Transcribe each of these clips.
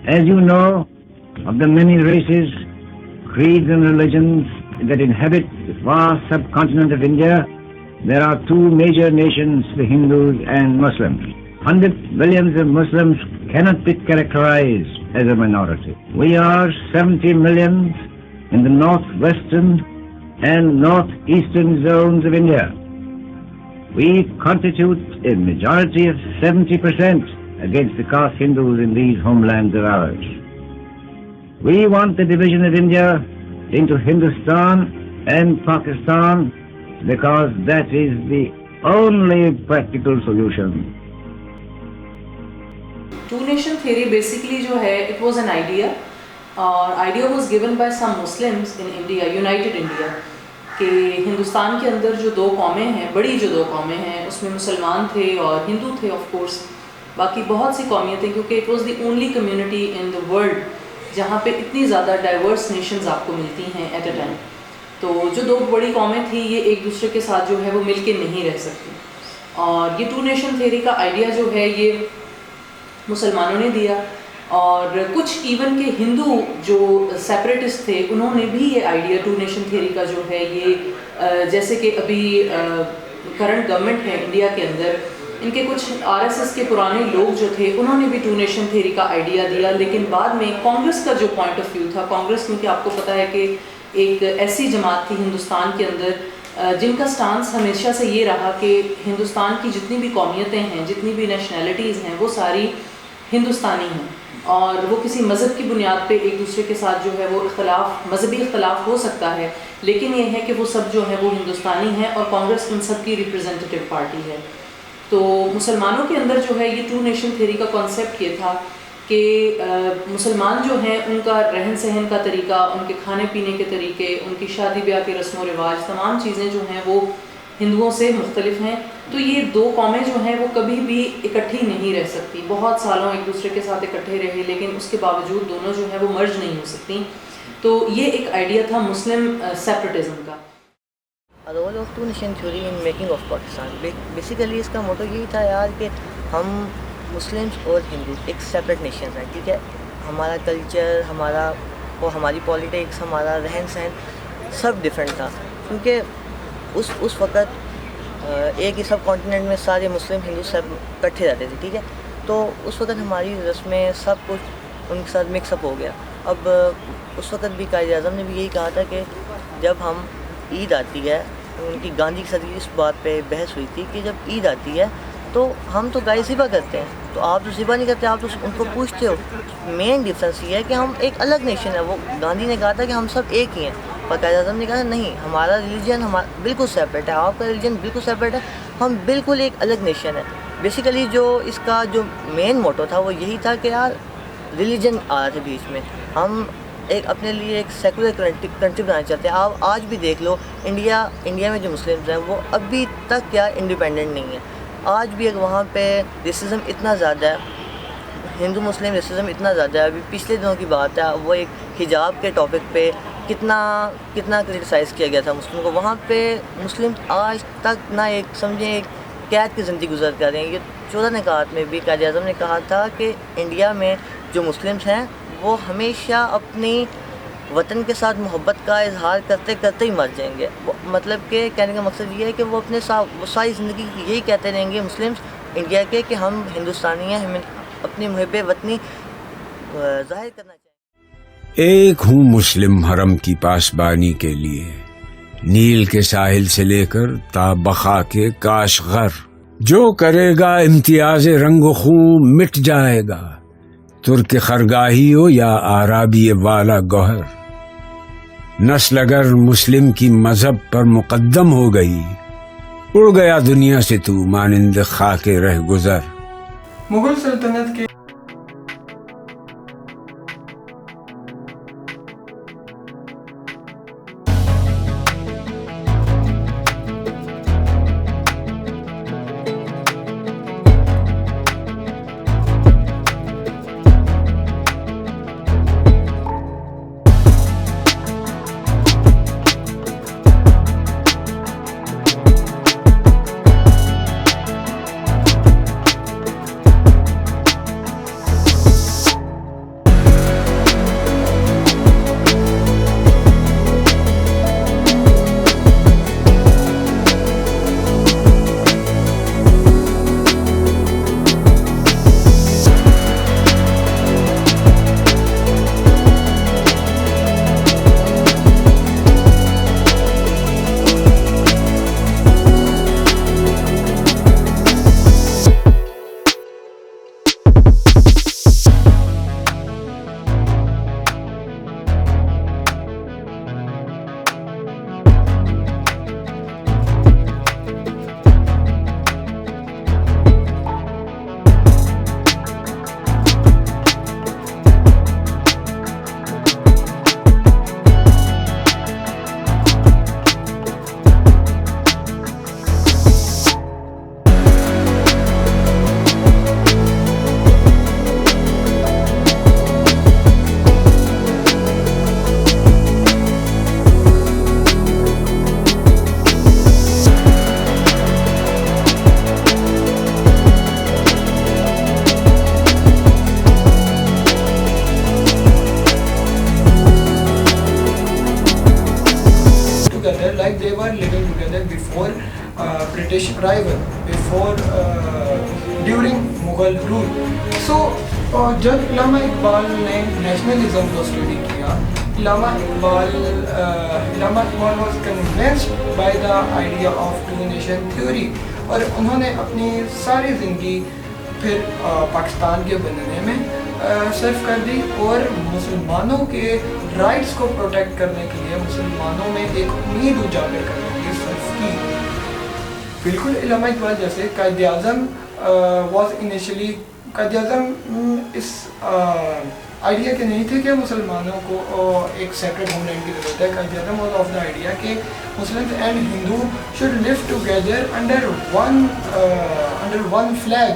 As you know, of the many races, creeds and religions that inhabit the vast subcontinent of India, there are two major nations, the Hindus and Muslims. 100 millions of Muslims cannot be characterized as a minority. We are 70 millions in the northwestern and northeastern zones of India. We constitute a majority of 70% against the caste Hindus in these homelands of ours. We want the division of India into Hindustan and Pakistan because that is the only practical solution. Two nation theory basically جو ہے it was an idea اور idea was given by some Muslims in India, United India, کہ ہندوستان کے اندر جو دو قومیں ہیں، بڑی جو دو قومیں ہیں، اس میں مسلمان تھے اور ہندو تھے آف کورس، باقی بہت سی قومیتیں، کیونکہ it was the only community in the world جہاں پہ اتنی زیادہ ڈائیورس نیشنز آپ کو ملتی ہیں ایٹ اے ٹائم. تو جو دو بڑی قومیں تھیں یہ ایک دوسرے کے ساتھ جو ہے وہ مل کے نہیں رہ سکتی. اور یہ ٹو نیشن تھیوری کا آئیڈیا جو ہے یہ مسلمانوں نے دیا، اور کچھ ایون کے ہندو جو سیپریٹسٹ تھے انہوں نے بھی یہ آئیڈیا ٹو نیشن تھیوری کا جو ہے یہ جیسے کہ ابھی کرنٹ گورنمنٹ ہے انڈیا کے اندر، ان کے کچھ RSS کے پرانے لوگ جو تھے انہوں نے بھی ٹو نیشن تھیوری کا آئیڈیا دیا. لیکن بعد میں کانگریس کا جو پوائنٹ آف ویو تھا، کانگریس کیونکہ آپ کو پتہ ہے کہ ایک ایسی جماعت تھی ہندوستان کے اندر جن کا سٹانس ہمیشہ سے یہ رہا کہ ہندوستان کی جتنی بھی قومیتیں ہیں، جتنی بھی نیشنلٹیز ہیں، وہ ساری ہندوستانی ہیں، اور وہ کسی مذہب کی بنیاد پہ ایک دوسرے کے ساتھ جو ہے وہ اختلاف، مذہبی اختلاف ہو سکتا ہے، لیکن یہ ہے کہ وہ سب جو ہے وہ ہندوستانی ہیں، اور کانگریس ان سب کی ریپرزینٹیو پارٹی ہے. تو مسلمانوں کے اندر جو ہے یہ ٹو نیشن تھیوری کا کانسیپٹ یہ تھا کہ مسلمان جو ہیں ان کا رہن سہن کا طریقہ، ان کے کھانے پینے کے طریقے، ان کی شادی بیاہ کے رسم و رواج، تمام چیزیں جو ہیں وہ ہندوؤں سے مختلف ہیں. تو یہ دو قومیں جو ہیں وہ کبھی بھی اکٹھی نہیں رہ سکتی. بہت سالوں ایک دوسرے کے ساتھ اکٹھے رہے لیکن اس کے باوجود دونوں جو ہیں وہ مرج نہیں ہو سکتی. تو یہ ایک آئیڈیا تھا مسلم سیپریٹزم کا. Role of two nation theory in making of Pakistan, basically اس کا موٹو یہی تھا یار کہ ہم مسلمس اور ہندو ایک سیپریٹ نیشنز ہیں، ٹھیک ہے. ہمارا کلچر، ہماری پالیٹکس، ہمارا رہن سہن سب ڈفرینٹ تھا، کیونکہ اس وقت ایک ہی سب کانٹیننٹ میں سارے مسلم ہندو سب اکٹھے رہتے تھے، ٹھیک ہے. تو اس وقت ہماری رسمیں سب کچھ ان کے ساتھ مکس اپ ہو گیا. اب اس وقت بھی قائد اعظم نے بھی یہی کہا تھا کہ جب ہم عید آتی ہے، ان کی گاندھی کے ساتھ اس بات پہ بحث ہوئی تھی کہ جب عید آتی ہے تو ہم تو گائے ذبح کرتے ہیں، تو آپ تو ذبح نہیں کرتے، آپ تو ان کو پوچھتے ہو. مین ڈفرینس یہ ہے کہ ہم ایک الگ نیشن ہے. وہ گاندھی نے کہا تھا کہ ہم سب ایک ہی ہیں، اور قائد اعظم نے کہا نہیں، ہمارا ریلیجن بالکل سیپریٹ ہے، آپ کا ریلیجن بالکل سیپریٹ ہے، ہم بالکل ایک الگ نیشن ہے. بیسیکلی جو اس کا جو مین موٹو تھا وہ یہی تھا کہ یار ریلیجن آ رہا تھا بیچ میں، ہم ایک اپنے لیے ایک سیکولر کنٹری بنانا چاہتے ہیں. آپ آج بھی دیکھ لو انڈیا میں جو مسلمز ہیں وہ ابھی تک کیا انڈیپینڈنٹ نہیں ہے. آج بھی وہاں پہ ریسزم اتنا زیادہ ہے، ہندو مسلم ریسزم اتنا زیادہ ہے. ابھی پچھلے دنوں کی بات ہے، وہ ایک حجاب کے ٹاپک پہ کتنا کرٹیسائز کیا گیا تھا مسلم کو. وہاں پہ مسلم آج تک نہ ایک سمجھیں ایک قید کی زندگی گزر کر رہے ہیں. یہ 14 نکات میں بھی قائد اعظم نے کہا تھا کہ انڈیا میں جو مسلمس ہیں وہ ہمیشہ اپنی وطن کے ساتھ محبت کا اظہار کرتے کرتے ہی مر جائیں گے. مطلب کہ کہنے کا مقصد یہ ہے کہ وہ اپنے وہ ساری زندگی یہی کہتے رہیں گے مسلمس انڈیا کے کہ ہم ہندوستانی ہیں، ہمیں اپنی محب وطنی ظاہر کرنا چاہیے. ایک ہوں مسلم حرم کی پاسبانی کے لیے، نیل کے ساحل سے لے کر تا بقا کے کاشغر. جو کرے گا امتیاز رنگ و خون مٹ جائے گا، ترک خرگاہی ہو یا عربی والا گوہر. نسل اگر مسلم کی مذہب پر مقدم ہو گئی، اڑ گیا دنیا سے تو مانند خاک رہ گزر. مغل سلطنت کے British rival before during Mughal rule. So جب علامہ اقبال نے نیشنلزم کو اسٹڈی کیا, علامہ Iqbal was convinced by the idea of two nation theory, اور انہوں نے اپنی ساری زندگی پھر پاکستان کے بننے میں صرف کر دی, اور مسلمانوں کے رائٹس کو پروٹیکٹ کرنے کے لیے, مسلمانوں میں ایک امید اجاگر کرنے کے لیے صرف کی. بالکل علامہ اقبال جیسے قائد Azam was initially, Quaid Azam us idea کے نہیں تھے کہ مسلمانوں کو ایک سیپریٹ ہوم لینڈ کی ضرورت ہے. Quaid Azam was of the idea کہ Muslim and Hindu should live together under one flag,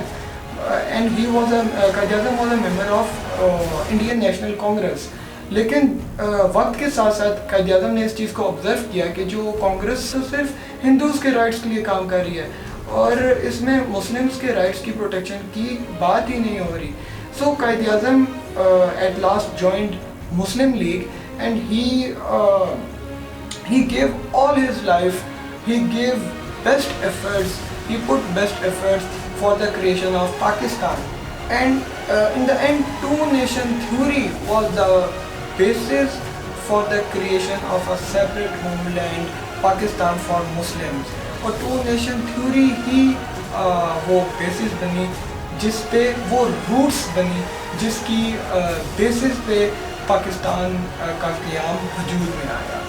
and he was Quaid Azam was a member of Indian National Congress. لیکن وقت کے ساتھ ساتھ قائد اعظم نے اس چیز کو آبزرو کیا کہ جو کانگریس صرف ہندوز کے رائٹس کے لیے کام کر رہی ہے, اور اس میں مسلمس کے رائٹس کی پروٹیکشن کی بات ہی نہیں ہو رہی. So Quaid Azam at last joined Muslim League, and he gave all his life, he gave best efforts, he put best efforts for the creation of Pakistan. And in the end, two-nation theory was the basis for the creation of a separate homeland, Pakistan for Muslims. اور two-nation theory ہی وہ basis بنی, جس پہ وہ roots بنی, جس کی basis پہ پاکستان کا قیام وجود میں آیا.